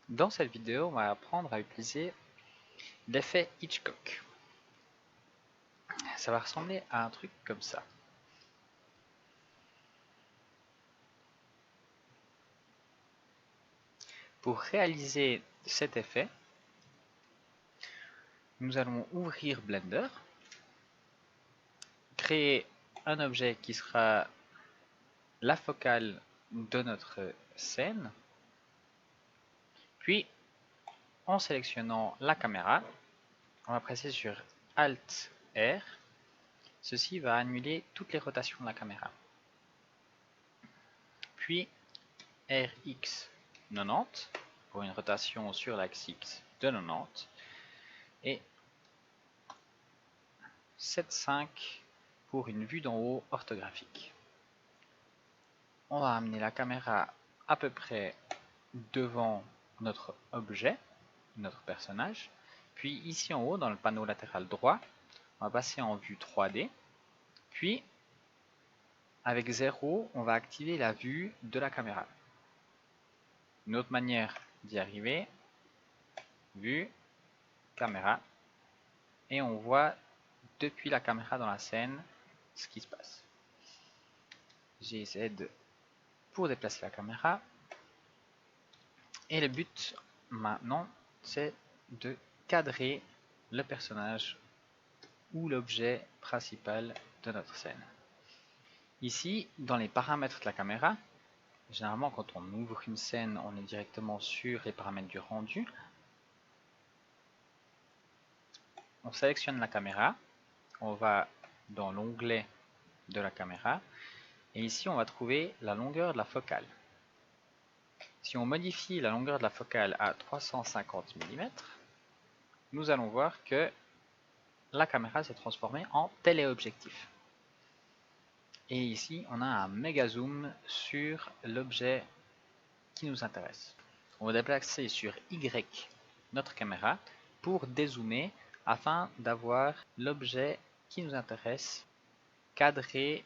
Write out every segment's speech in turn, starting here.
Dans cette vidéo, on va apprendre à utiliser l'effet Hitchcock. Ça va ressembler à un truc comme ça. Pour réaliser cet effet, nous allons ouvrir Blender, créer un objet qui sera la focale de notre scène, puis en sélectionnant la caméra, on va presser sur Alt R. Ceci va annuler toutes les rotations de la caméra. Puis RX 90 pour une rotation sur l'axe X de 90 et 7,5 pour une vue d'en haut orthographique. On va amener la caméra à peu près devant notre objet, notre personnage. Puis ici en haut, dans le panneau latéral droit, on va passer en vue 3D. Puis, avec 0, on va activer la vue de la caméra. Une autre manière d'y arriver, vue, caméra, et on voit depuis la caméra dans la scène ce qui se passe. GZ pour déplacer la caméra. Et le but maintenant, c'est de cadrer le personnage ou l'objet principal de notre scène. Ici, dans les paramètres de la caméra, généralement quand on ouvre une scène, on est directement sur les paramètres du rendu. On sélectionne la caméra, on va dans l'onglet de la caméra, et ici on va trouver la longueur de la focale. Si on modifie la longueur de la focale à 350 mm, nous allons voir que la caméra s'est transformée en téléobjectif. Et ici, on a un méga zoom sur l'objet qui nous intéresse. On va déplacer sur Y notre caméra pour dézoomer afin d'avoir l'objet qui nous intéresse cadré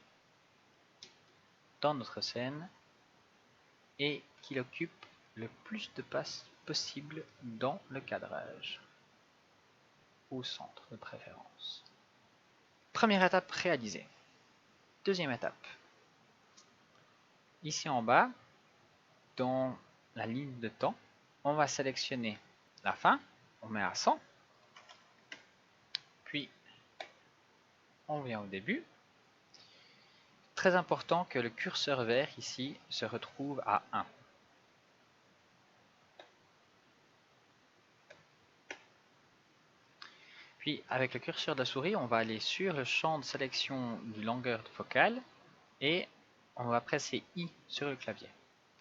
dans notre scène et qu'il occupe le plus de place possible dans le cadrage, au centre de préférence. Première étape réalisée. Deuxième étape. Ici en bas, dans la ligne de temps, on va sélectionner la fin, on met à 100, puis on vient au début. Très important que le curseur vert ici se retrouve à 1. Puis avec le curseur de la souris, on va aller sur le champ de sélection du longueur de focale et on va presser I sur le clavier.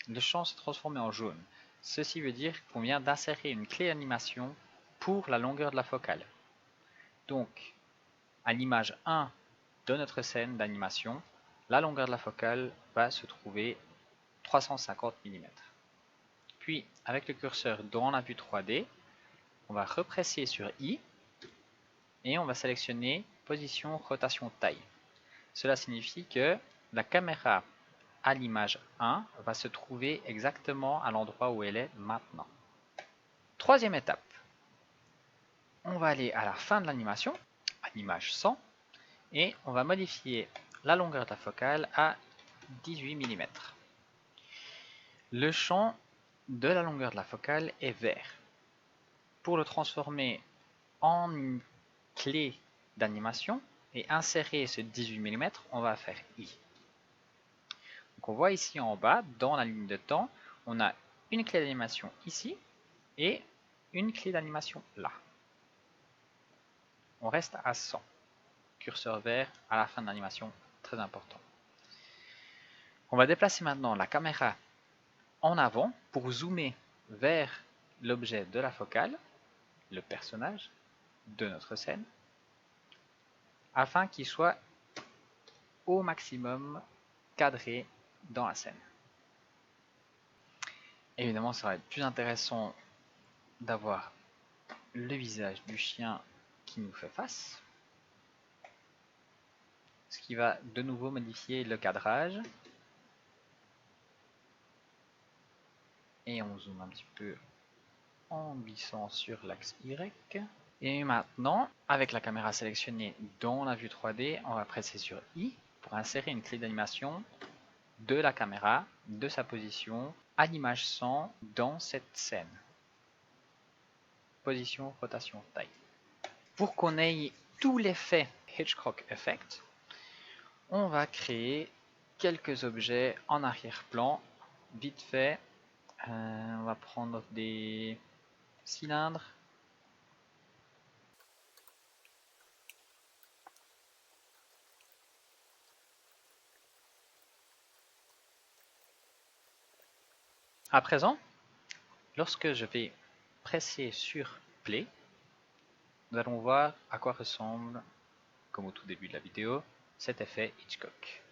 Le champ s'est transformé en jaune. Ceci veut dire qu'on vient d'insérer une clé d'animation pour la longueur de la focale. Donc, à l'image 1 de notre scène d'animation, la longueur de la focale va se trouver 350 mm. Puis, avec le curseur dans la vue 3D, on va represser sur I et on va sélectionner position, rotation, taille. Cela signifie que la caméra à l'image 1 va se trouver exactement à l'endroit où elle est maintenant. Troisième étape, on va aller à la fin de l'animation, à l'image 100, et on va modifier la longueur de la focale à 18 mm. Le champ de la longueur de la focale est vert. Pour le transformer en une clé d'animation et insérer ce 18 mm, on va faire I. Donc on voit ici en bas, dans la ligne de temps, on a une clé d'animation ici et une clé d'animation là. On reste à 100. Curseur vert à la fin de l'animation, très important. On va déplacer maintenant la caméra en avant pour zoomer vers l'objet de la focale, le personnage de notre scène, afin qu'il soit au maximum cadré dans la scène. Évidemment, ça va être plus intéressant d'avoir le visage du chien qui nous fait face, ce qui va de nouveau modifier le cadrage. Et on zoome un petit peu en glissant sur l'axe Y. Et maintenant, avec la caméra sélectionnée dans la vue 3D, on va presser sur I pour insérer une clé d'animation de la caméra, de sa position, à l'image 100 dans cette scène. Position, rotation, taille. Pour qu'on ait tout l'effet Hitchcock Effect, on va créer quelques objets en arrière-plan, vite fait. On va prendre des cylindres. À présent, lorsque je vais presser sur Play, nous allons voir à quoi ressemble, comme au tout début de la vidéo, cet effet Hitchcock.